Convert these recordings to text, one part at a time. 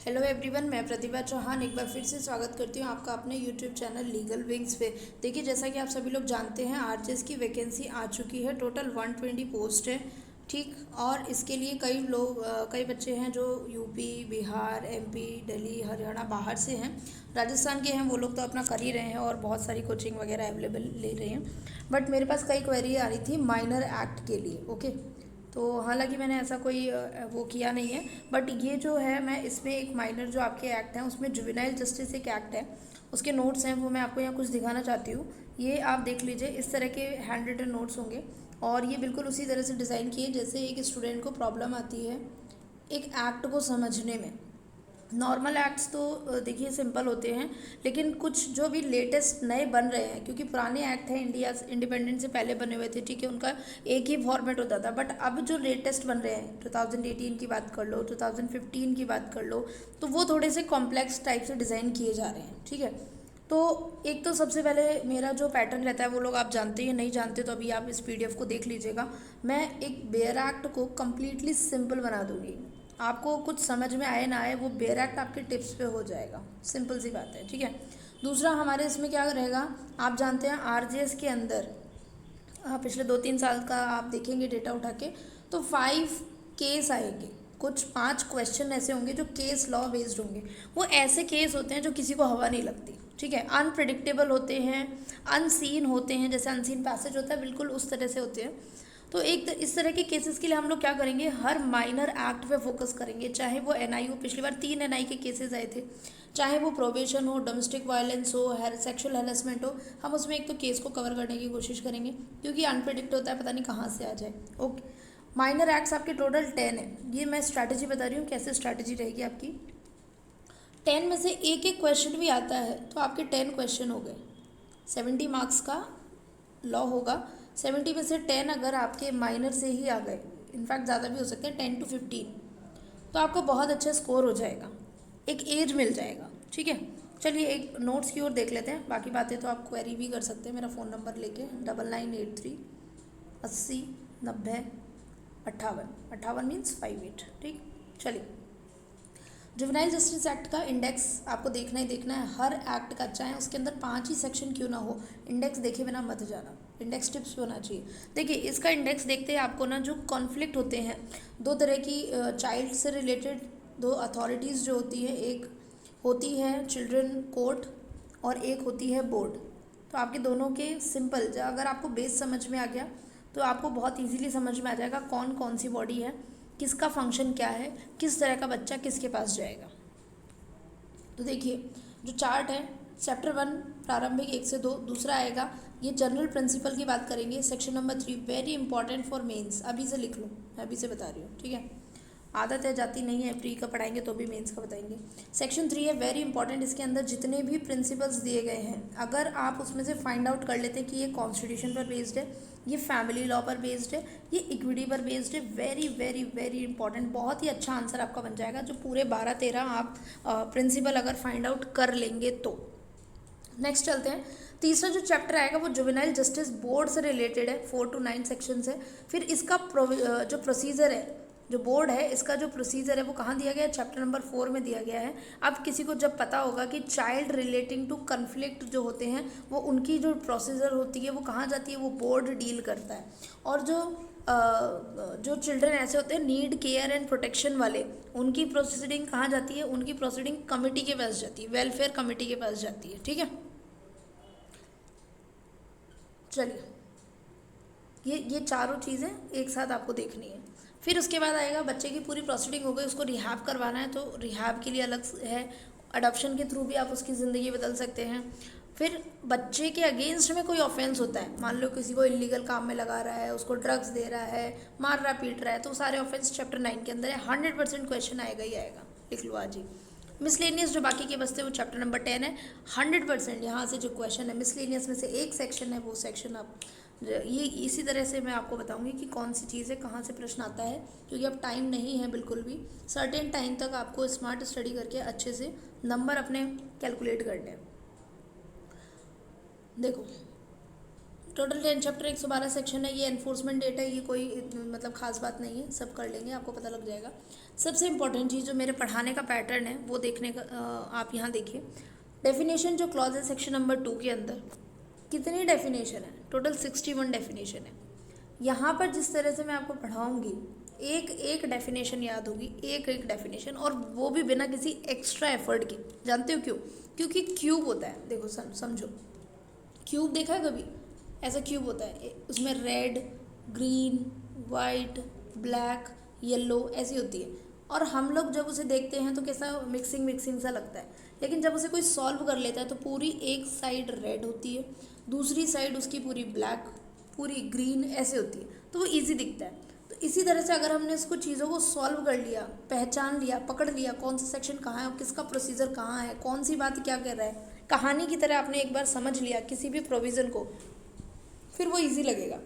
Hello everyone, मैं प्रतिभा चौहान एक बार फिर से स्वागत करती हूँ आपका अपने यूट्यूब चैनल लीगल विंग्स पे। देखिए, जैसा कि आप सभी लोग जानते हैं, आरजेएस की वैकेंसी आ चुकी है। टोटल 120 पोस्ट है, ठीक। और इसके लिए कई बच्चे हैं जो यूपी, बिहार, एमपी, दिल्ली, हरियाणा बाहर से हैं, राजस्थान के हैं। वो लोग तो अपना कर ही रहे हैं और बहुत सारी कोचिंग वगैरह अवेलेबल ले रहे हैं। बट मेरे पास कई क्वेरी आ रही थी माइनर एक्ट के लिए, ओके। तो हालांकि मैंने ऐसा कोई वो किया नहीं है, बट ये जो है, मैं इसमें एक माइनर जो आपके एक्ट हैं उसमें जुवेनाइल जस्टिस एक एक्ट है, उसके नोट्स हैं, वो मैं आपको यहाँ कुछ दिखाना चाहती हूँ। ये आप देख लीजिए, इस तरह के हैंड रिटन नोट्स होंगे और ये बिल्कुल उसी तरह से डिज़ाइन किए जैसे एक स्टूडेंट को प्रॉब्लम आती है एक एक्ट को समझने में। नॉर्मल एक्ट्स तो देखिए सिंपल होते हैं, लेकिन कुछ जो भी लेटेस्ट नए बन रहे हैं, क्योंकि पुराने एक्ट हैं इंडिया इंडिपेंडेंस से पहले बने हुए थे, ठीक है, उनका एक ही फॉर्मेट होता था। बट अब जो लेटेस्ट बन रहे हैं, 2018 की बात कर लो, 2015 की बात कर लो, तो वो थोड़े से कॉम्प्लेक्स टाइप से डिज़ाइन किए जा रहे हैं, ठीक है। तो एक तो सबसे पहले मेरा जो पैटर्न रहता है वो लोग आप जानते हैं, नहीं जानते तो अभी आप इस पीडीएफ को देख लीजिएगा। मैं एक बेयर एक्ट को कम्प्लीटली सिंपल बना दूंगी। आपको कुछ समझ में आए ना आए, वो बेयर एक्ट आपके टिप्स पे हो जाएगा, सिंपल सी बात है, ठीक है। दूसरा हमारे इसमें क्या रहेगा, आप जानते हैं आरजेएस के अंदर पिछले 2-3 साल का आप देखेंगे डेटा उठा के, तो 5 केस आएंगे। कुछ 5 क्वेश्चन ऐसे होंगे जो केस लॉ बेस्ड होंगे। वो ऐसे केस होते हैं जो किसी को हवा नहीं लगती, ठीक है, अनप्रिडिक्टेबल होते हैं, अनसीन होते हैं, जैसे अनसीन पैसेज होता है बिल्कुल उस तरह से होते हैं। तो इस तरह के केसेस के लिए हम लोग क्या करेंगे, हर माइनर एक्ट पे फोकस करेंगे, चाहे वो एनआई हो, पिछली बार 3 एनआई के केसेस आए थे, चाहे वो प्रोबेशन हो, डोमेस्टिक वायलेंस हो, सेक्सुअल हैरेसमेंट हो, हम उसमें एक तो केस को कवर करने की कोशिश करेंगे, क्योंकि अनप्रिडिक्ट होता है, पता नहीं कहाँ से आ जाए, ओके। माइनर एक्ट्स आपके टोटल 10 है। ये मैं स्ट्रैटेजी बता रही हूँ कैसे स्ट्रैटेजी रहेगी आपकी। 10 में से एक एक क्वेश्चन भी आता है तो आपके 10 क्वेश्चन हो गए। 70 मार्क्स का लॉ होगा, 70 में से 10 अगर आपके माइनर से ही आ गए, इनफैक्ट ज़्यादा भी हो सकते हैं, 10 to 15, तो आपको बहुत अच्छा स्कोर हो जाएगा, एक एज मिल जाएगा, ठीक है। चलिए एक नोट्स की ओर देख लेते हैं, बाकी बातें तो आप क्वेरी भी कर सकते हैं मेरा फ़ोन नंबर लेके 9983 80 90 58। 58 मीन्स 58, ठीक। चलिए, जुवेनाइल जस्टिस एक्ट का इंडेक्स आपको देखना ही देखना है, हर एक्ट का, चाहे उसके अंदर 5 ही सेक्शन क्यों ना हो, इंडेक्स देखे बिना मत जाना, इंडेक्स टिप्स पे होना चाहिए। देखिए, इसका इंडेक्स देखते हैं आपको ना, जो कॉन्फ्लिक्ट होते हैं दो तरह की, चाइल्ड से रिलेटेड दो अथॉरिटीज़ जो होती है, एक होती है चिल्ड्रन कोर्ट और एक होती है बोर्ड। तो आपके दोनों के सिंपल, अगर आपको बेस समझ में आ गया तो आपको बहुत इजीली समझ में आ जाएगा कौन कौन सी बॉडी है, किसका फंक्शन क्या है, किस तरह का बच्चा किसके पास जाएगा। तो देखिए, जो चार्ट है, चैप्टर 1 प्रारंभिक 1 से 2, दूसरा आएगा, ये जनरल प्रिंसिपल की बात करेंगे, section number 3 very important for mains, अभी से लिख लो, मैं अभी से बता रही हूँ, ठीक है, आदत है जाती नहीं है, प्री का पढ़ाएंगे तो भी मेंस का बताएंगे। सेक्शन 3 है वेरी इंपॉर्टेंट, इसके अंदर जितने भी प्रिंसिपल्स दिए गए हैं, अगर आप उसमें से फाइंड आउट कर लेते हैं कि ये कॉन्स्टिट्यूशन पर बेस्ड है, ये फैमिली लॉ पर बेस्ड है, ये इक्विटी पर बेस्ड है, वेरी वेरी वेरी इंपॉर्टेंट, बहुत ही अच्छा आंसर आपका बन जाएगा, जो पूरे 12-13 आप प्रिंसिपल अगर फाइंड आउट कर लेंगे तो। नेक्स्ट चलते हैं, तीसरा जो चैप्टर आएगा वो जुवेनाइल जस्टिस बोर्ड से रिलेटेड है, 4 to 9 सेक्शन है। फिर इसका जो प्रोसीजर है, जो बोर्ड है, इसका जो प्रोसीजर है वो कहाँ दिया गया है, चैप्टर नंबर 4 में दिया गया है। अब किसी को जब पता होगा कि चाइल्ड रिलेटिंग टू कन्फ्लिक्ट जो होते हैं, वो उनकी जो प्रोसीजर होती है वो कहाँ जाती है, वो बोर्ड डील करता है। और जो चिल्ड्रन ऐसे होते हैं नीड केयर एंड प्रोटेक्शन वाले, उनकी प्रोसीडिंग कहाँ जाती है, उनकी प्रोसीडिंग कमेटी के पास जाती है, वेलफेयर कमेटी के पास जाती है, ठीक है। चलिए, ये चारों चीज़ें एक साथ आपको देखनी है। फिर उसके बाद आएगा, बच्चे की पूरी प्रोसीडिंग हो गई, उसको रिहैब करवाना है, तो रिहैब के लिए अलग है, अडॉप्शन के थ्रू भी आप उसकी ज़िंदगी बदल सकते हैं। फिर बच्चे के अगेंस्ट में कोई ऑफेंस होता है, मान लो किसी को इलीगल काम में लगा रहा है, उसको ड्रग्स दे रहा है, मार रहा पीट रहा है, तो सारे ऑफेंस चैप्टर 9 के अंदर है, 100% क्वेश्चन आएगा ही आएगा, लिख लो आज ही। मिसलेनियस जो बाकी के बचते हैं वो चैप्टर नंबर 10 है, 100% यहाँ से जो क्वेश्चन है मिसलेनियस में से एक सेक्शन है, वो सेक्शन आप ये इसी तरह से मैं आपको बताऊंगी कि कौन सी चीज़ है, कहाँ से प्रश्न आता है, क्योंकि अब टाइम नहीं है बिल्कुल भी, सर्टेन टाइम तक आपको स्मार्ट स्टडी करके अच्छे से नंबर अपने कैलकुलेट करने हैं। देखो, टोटल 10 चैप्टर 112 सेक्शन है। ये एनफोर्समेंट डेटा है, ये कोई मतलब खास बात नहीं है, सब कर लेंगे, आपको पता लग जाएगा। सबसे इंपॉर्टेंट चीज़ जो मेरे पढ़ाने का पैटर्न है वो देखने का आप यहाँ देखिए। डेफिनेशन जो क्लॉज है सेक्शन नंबर 2 के अंदर, कितनी डेफिनेशन है? टोटल 61 डेफिनेशन है। यहाँ पर जिस तरह से मैं आपको पढ़ाऊँगी, एक एक डेफिनेशन याद होगी, एक एक डेफिनेशन, और वो भी बिना किसी एक्स्ट्रा एफर्ट के। जानते हो क्यों? क्योंकि क्यूब होता है, देखो समझो, क्यूब देखा है कभी? ऐसा क्यूब होता है, उसमें red, green, white, black, yellow ऐसी होती है, और हम लोग जब उसे देखते हैं तो कैसा मिक्सिंग मिक्सिंग सा लगता है, लेकिन जब उसे कोई सॉल्व कर लेता है तो पूरी एक साइड रेड होती है, दूसरी साइड उसकी पूरी ब्लैक, पूरी ग्रीन ऐसे होती है, तो वो इजी दिखता है। तो इसी तरह से अगर हमने इसको चीज़ों को सॉल्व कर लिया, पहचान लिया, पकड़ लिया, कौन सा सेक्शन कहाँ है और किसका प्रोसीजर कहाँ है, कौन सी बात क्या कर रहा है, कहानी की तरह आपने एक बार समझ लिया किसी भी प्रोविज़न को, फिर वो इजी लगेगा।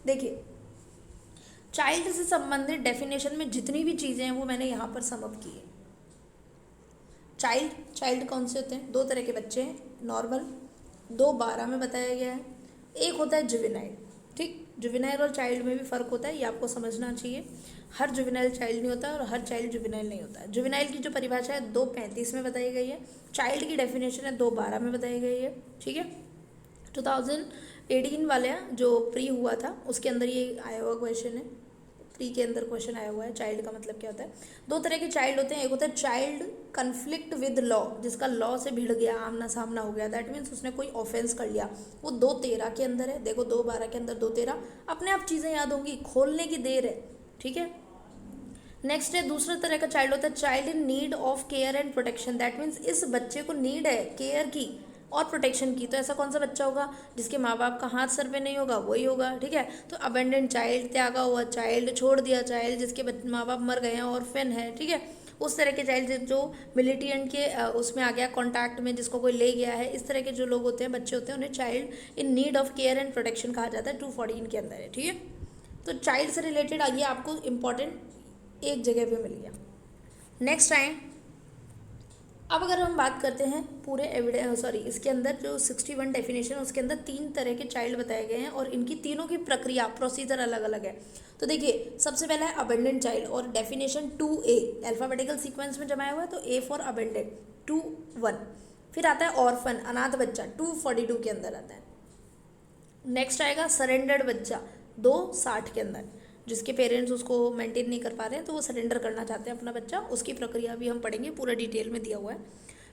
देखिए, चाइल्ड से संबंधित डेफिनेशन में जितनी भी चीज़ें हैं वो मैंने यहाँ पर समअप की है। चाइल्ड कौन से होते हैं? 2 तरह के बच्चे हैं, नॉर्मल, 2:12 में बताया गया है। एक होता है जुवेनाइल, ठीक, जुवेनाइल और चाइल्ड में भी फ़र्क होता है, ये आपको समझना चाहिए। हर जुवेनाइल चाइल्ड नहीं होता और हर चाइल्ड जुवेनाइल नहीं होता है। जुवेनाइल की जो परिभाषा है 2:35 में बताई गई है, चाइल्ड की डेफिनेशन है 2:12 में बताई गई है, ठीक है। 2018 वाले जो प्री हुआ था उसके अंदर ये आया हुआ क्वेश्चन है, प्री के अंदर क्वेश्चन आया हुआ है। चाइल्ड का मतलब क्या होता है? 2 तरह के चाइल्ड होते हैं, एक होता है चाइल्ड कन्फ्लिक्ट विद लॉ, जिसका लॉ से भिड़ गया, आमना सामना हो गया, दैट मीन्स उसने कोई ऑफेंस कर लिया, वो 2:13 के अंदर है। देखो 2:12 के अंदर 2:13, अपने आप चीज़ें याद होंगी, खोलने की देर है, ठीक है। नेक्स्ट है दूसरा तरह का चाइल्ड होता है child in need of care and protection, that means इस बच्चे को नीड है केयर की और प्रोटेक्शन की। तो ऐसा कौन सा बच्चा होगा जिसके माँ बाप का हाथ सर पे नहीं होगा? वही होगा, ठीक है। तो अबेंडेंट चाइल्ड, त्यागा हुआ चाइल्ड, छोड़ दिया चाइल्ड, जिसके माँ बाप मर गए हैं, ऑर्फन है, ठीक है। उस तरह के चाइल्ड जो मिलिटेंट के उसमें आ गया कॉन्टैक्ट में, जिसको कोई ले गया है, इस तरह के जो लोग होते हैं, बच्चे होते हैं, उन्हें child in need of care and protection कहा जाता है। 214 के अंदर है, ठीक है। तो चाइल्ड से रिलेटेड आइए, आपको इम्पॉर्टेंट एक जगह पे मिल गया। नेक्स्ट टाइम अब अगर हम बात करते हैं पूरे एविडेंस, सॉरी, इसके अंदर जो 61 डेफिनेशन है उसके अंदर 3 तरह के चाइल्ड बताए गए हैं और इनकी तीनों की प्रक्रिया, प्रोसीजर अलग अलग है। तो देखिए, सबसे पहला है अबेंडेंट चाइल्ड, और डेफिनेशन 2A अल्फाबेटिकल सीक्वेंस में जमाया हुआ है, तो A फॉर अबेंडेंट 2:1। फिर आता है ऑर्फन, अनाथ बच्चा, 2:42 के अंदर आता है। नेक्स्ट आएगा सरेंडर्ड बच्चा, 2:60 के अंदर, जिसके पेरेंट्स उसको मेंटेन नहीं कर पा रहे हैं तो वो सरेंडर करना चाहते हैं अपना बच्चा, उसकी प्रक्रिया भी हम पढ़ेंगे, पूरा डिटेल में दिया हुआ है।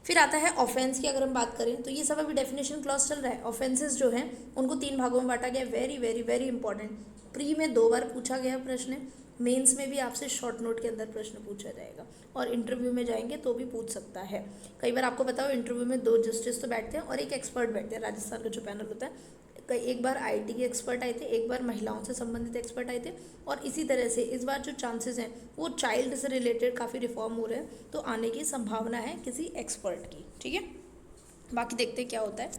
फिर आता है ऑफेंस की, अगर हम बात करें तो ये सब अभी डेफिनेशन क्लॉज चल रहा है। ऑफेंसेस जो हैं उनको 3 भागों में बांटा गया, very very very important. Pre में 2 बार पूछा गया प्रश्न, मेंस में भी आपसे शॉर्ट नोट के अंदर प्रश्न पूछा जाएगा, और इंटरव्यू में जाएंगे तो भी पूछ सकता है। कई बार आपको बताओ, इंटरव्यू में 2 जस्टिस तो बैठते हैं और एक एक्सपर्ट बैठते हैं, राजस्थान का जो पैनल होता है। एक बार आईटी के एक्सपर्ट आए थे, एक बार महिलाओं से संबंधित एक्सपर्ट आए थे, और इसी तरह से इस बार जो चांसेस हैं वो चाइल्ड से रिलेटेड काफ़ी रिफॉर्म हो रहे हैं, तो आने की संभावना है किसी एक्सपर्ट की, ठीक है। बाकी देखते हैं क्या होता है।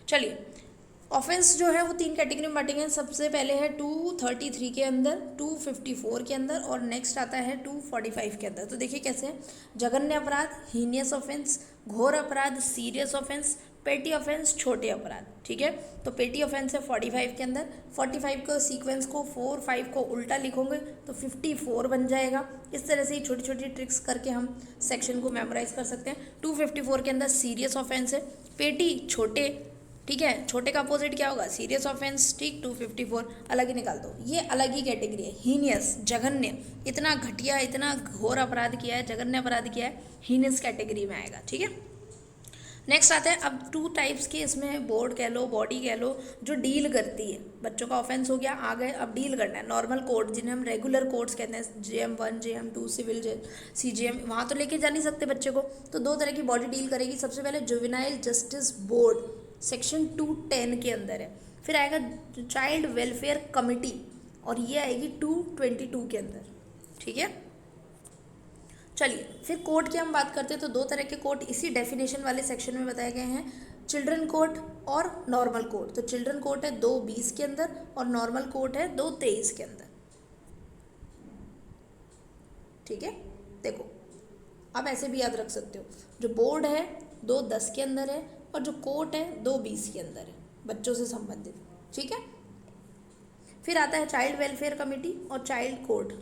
चलिए, ऑफेंस जो है वो 3 कैटेगरी में बांटेंगे। सबसे पहले है 233 के अंदर, 254 के अंदर, और नेक्स्ट आता है 245 के अंदर। तो देखिए कैसे है। जघन्य अपराध, हीनियस ऑफेंस, घोर अपराध, सीरियस ऑफेंस, पेटी ऑफेंस, छोटे अपराध, ठीक है। तो पेटी ऑफेंस है 45 के अंदर, 45 को सीक्वेंस को 4-5 को उल्टा लिखोगे तो 54 बन जाएगा। इस तरह से ही छोटी छोटी ट्रिक्स करके हम सेक्शन को मेमोराइज कर सकते हैं। 254 के अंदर सीरियस ऑफेंस है, पेटी छोटे, ठीक है, छोटे का अपोजिट क्या होगा? सीरियस ऑफेंस, ठीक। 254 अलग ही निकाल दो, ये अलग ही कैटेगरी है। हीनियस, जघन्य, इतना घटिया, इतना घोर अपराध किया है, जघन्य अपराध किया है, हीनियस कैटेगरी में आएगा, ठीक है। नेक्स्ट आता है, अब 2 टाइप्स के इसमें बोर्ड कह लो, बॉडी कह लो, जो डील करती है। बच्चों का ऑफेंस हो गया, आ गए, अब डील करना है। नॉर्मल कोर्ट, जिन्हें हम रेगुलर कोर्ट्स कहते हैं, JM1, JM2, सिविल CJM, वहाँ तो लेके जा नहीं सकते बच्चे को, तो 2 तरह की बॉडी डील करेगी। सबसे पहले जुवेनाइल जस्टिस बोर्ड, सेक्शन 210 के अंदर है। फिर आएगा चाइल्ड वेलफेयर कमिटी, और ये आएगी 222 के अंदर, ठीक है। चलिए, फिर कोर्ट की हम बात करते हैं तो 2 तरह के कोर्ट इसी डेफिनेशन वाले सेक्शन में बताए गए हैं, चिल्ड्रन कोर्ट और नॉर्मल कोर्ट। तो चिल्ड्रन कोर्ट है 2:20 के अंदर और नॉर्मल कोर्ट है 2:23 के अंदर, ठीक है। देखो, आप ऐसे भी याद रख सकते हो, जो बोर्ड है 2:10 के अंदर है और जो कोर्ट है 2:20 के अंदर है, बच्चों से संबंधित, ठीक है। फिर आता है चाइल्ड वेलफेयर कमेटी और चाइल्ड कोर्ट,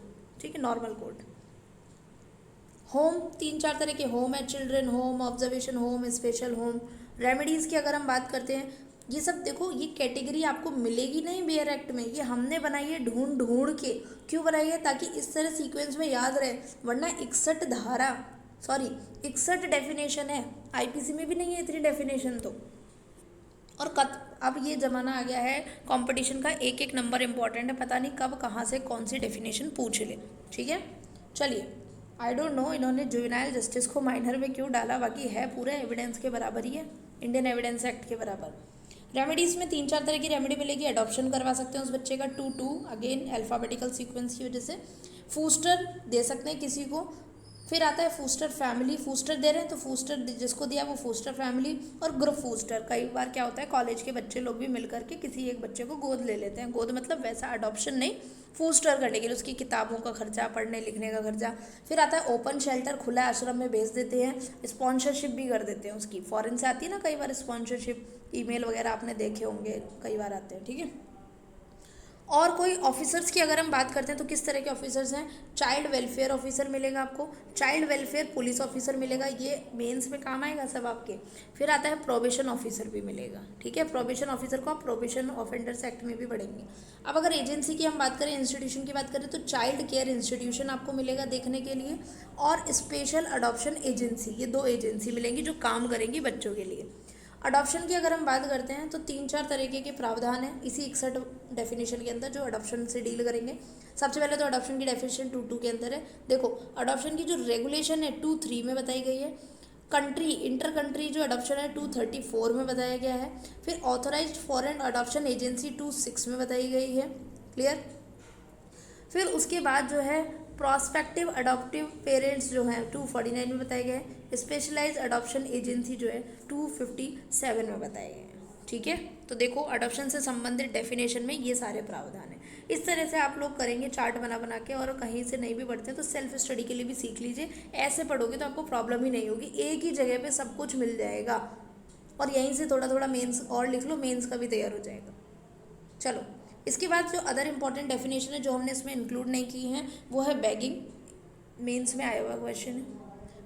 ठीक है, नॉर्मल कोर्ट। होम, 3-4 तरह के होम है, children home, observation home, special home. Remedies की अगर हम बात करते हैं, ये सब देखो, ये कैटेगरी आपको मिलेगी नहीं बेयर एक्ट में, ये हमने बनाई है ढूंढ ढूंढ के। क्यों बनाई है? ताकि इस तरह सीक्वेंस में याद रहे, वरना 61 डेफिनेशन है, आईपीसी में भी नहीं है इतनी डेफिनेशन तो। और अब ये ज़माना आ गया है कंपटीशन का, एक एक नंबर इंपॉर्टेंट है, पता नहीं कब कहाँ से कौन सी डेफिनेशन पूछ ले, ठीक है। चलिए, आई डोंट नो इन्होंने जुवेनाइल जस्टिस को माइनर में क्यों डाला, बाकी है पूरे एविडेंस के बराबर ही है, इंडियन एविडेंस एक्ट के बराबर। रेमेडीज़ में 3-4 तरह की रेमेडी मिलेगी। अडॉप्शन करवा सकते हैं उस बच्चे का 2-2, अगेन अल्फ़ाबेटिकल सीक्वेंस की वजह से। फूस्टर दे सकते हैं किसी को। फिर आता है फूस्टर फैमिली, फूस्टर दे रहे हैं तो फूस्टर जिसको दिया वो फूस्टर फैमिली। और ग्रुप फूस्टर, कई बार क्या होता है कॉलेज के बच्चे लोग भी मिल करके किसी एक बच्चे को गोद ले लेते हैं। गोद मतलब वैसा अडॉप्शन नहीं, फूस्टर करने के लिए उसकी किताबों का खर्चा, पढ़ने लिखने का खर्चा। फिर आता है ओपन शेल्टर, खुला आश्रम में भेज देते हैं, स्पॉन्सरशिप भी कर देते हैं उसकी। फॉरेन से आती है ना कई बार स्पॉन्सरशिप, ईमेल वगैरह आपने देखे होंगे, कई बार आते हैं, ठीक है। और कोई ऑफिसर्स की अगर हम बात करते हैं तो किस तरह के ऑफिसर्स हैं? चाइल्ड वेलफेयर ऑफिसर मिलेगा आपको, चाइल्ड वेलफेयर पुलिस ऑफिसर मिलेगा, ये मेंस में काम आएगा सब आपके। फिर आता है प्रोबेशन ऑफिसर भी मिलेगा, ठीक है। प्रोबेशन ऑफिसर को आप प्रोबेशन ऑफेंडर्स एक्ट में भी पढ़ेंगे। अब अगर एजेंसी की हम बात करें, इंस्टीट्यूशन की बात करें, तो चाइल्ड केयर इंस्टीट्यूशन आपको मिलेगा देखने के लिए, और स्पेशल अडॉप्शन एजेंसी, ये 2 एजेंसी मिलेंगी जो काम करेंगी बच्चों के लिए। अडॉप्शन की अगर हम बात करते हैं तो 3-4 तरीके के प्रावधान हैं इसी 61 डेफिनेशन के अंदर जो अडॉप्शन से डील करेंगे। सबसे पहले तो अडॉप्शन की डेफिनेशन 2.2 के अंदर है। देखो, अडॉप्शन की जो रेगुलेशन है 2.3 में बताई गई है। कंट्री, इंटर कंट्री जो अडॉप्शन है 234 में बताया गया है। फिर ऑथराइज्ड फॉरेन अडॉप्शन एजेंसी 2.6 में बताई गई है, क्लियर। फिर उसके बाद जो है प्रॉस्पेक्टिव अडॉप्टिव पेरेंट्स जो हैं 249 में बताए गए हैं। स्पेशलाइज्ड अडॉप्शन एजेंसी जो है 257 में बताए गए हैं, ठीक है। तो देखो, अडॉप्शन से संबंधित डेफिनेशन में ये सारे प्रावधान हैं। इस तरह से आप लोग करेंगे चार्ट बना बना के, और कहीं से नहीं भी पढ़ते तो सेल्फ स्टडी के लिए भी सीख लीजिए। ऐसे पढ़ोगे तो आपको प्रॉब्लम ही नहीं होगी, एक ही जगह पे सब कुछ मिल जाएगा, और यहीं से थोड़ा थोड़ा मेंस और लिख लो, मेंस का भी तैयार हो जाएगा। चलो, इसके बाद जो अदर इंपॉर्टेंट डेफिनेशन है जो हमने इसमें इंक्लूड नहीं की हैं वो है बेगिंग, मेंस में आया हुआ क्वेश्चन है,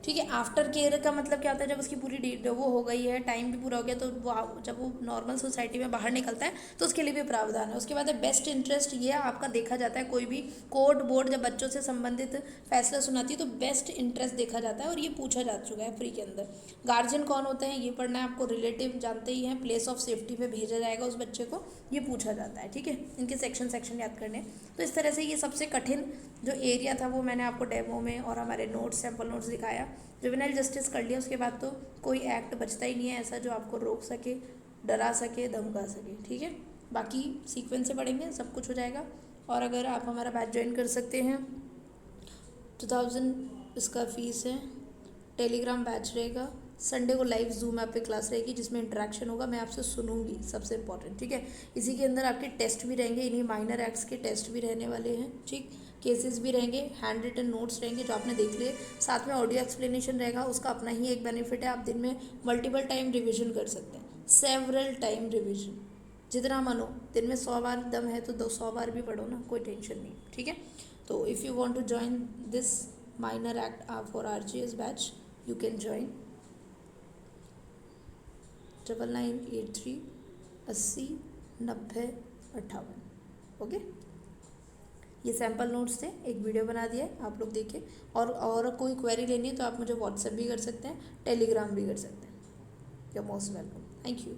ठीक है। आफ्टर केयर का मतलब क्या होता है? जब उसकी पूरी वो हो गई है, टाइम भी पूरा हो गया, तो वो जब वो नॉर्मल सोसाइटी में बाहर निकलता है तो उसके लिए भी प्रावधान है। उसके बाद है बेस्ट इंटरेस्ट, ये आपका देखा जाता है, कोई भी कोर्ट बोर्ड जब बच्चों से संबंधित फैसला सुनाती है तो बेस्ट इंटरेस्ट देखा जाता है, और ये पूछा जा चुका है प्री के अंदर। गार्जियन कौन होते हैं ये पढ़ना है आपको, रिलेटिव जानते ही हैं, प्लेस ऑफ सेफ्टी पे भेजा जाएगा उस बच्चे को, ये पूछा जाता है, ठीक है। इनके सेक्शन याद करने। तो इस तरह से ये सबसे कठिन जो एरिया था वो मैंने आपको डेमो में और हमारे नोट्स, सैम्पल नोट्स दिखाया। जुवेनाइल जस्टिस कर लिया, उसके बाद तो कोई एक्ट बचता ही नहीं है ऐसा जो आपको रोक सके, डरा सके, धमका सके, ठीक है। बाकी सीक्वेंस से पढ़ेंगे, सब कुछ हो जाएगा। और अगर आप हमारा बैच ज्वाइन कर सकते हैं, 2000 इसका फ़ीस है, टेलीग्राम बैच रहेगा, संडे को लाइव जूम ऐप पे क्लास रहेगी जिसमें इंटरेक्शन होगा, मैं आपसे सुनूंगी, सबसे इंपॉर्टेंट, ठीक है। इसी के अंदर आपके टेस्ट भी रहेंगे, इन्हीं माइनर एक्ट्स के टेस्ट भी रहने वाले हैं, ठीक। केसेस भी रहेंगे, हैंड रिटन नोट्स रहेंगे जो आपने देख लिए, साथ में ऑडियो एक्सप्लेनेशन रहेगा। उसका अपना ही एक बेनिफिट है, आप दिन में मल्टीपल टाइम रिविजन कर सकते हैं, सेवरल टाइम रिविजन, जितना मन हो। दिन में 100 बार दम है तो 200 बार भी पढ़ो ना, कोई टेंशन नहीं, ठीक है। तो if you want to join this minor act for RGS batch, you can join 9983809058, okay. ये सैम्पल नोट्स थे, एक वीडियो बना दिया है, आप लोग देखिए। और कोई क्वेरी लेनी है तो आप मुझे व्हाट्सएप भी कर सकते हैं, टेलीग्राम भी कर सकते हैं। You are most welcome, thank you.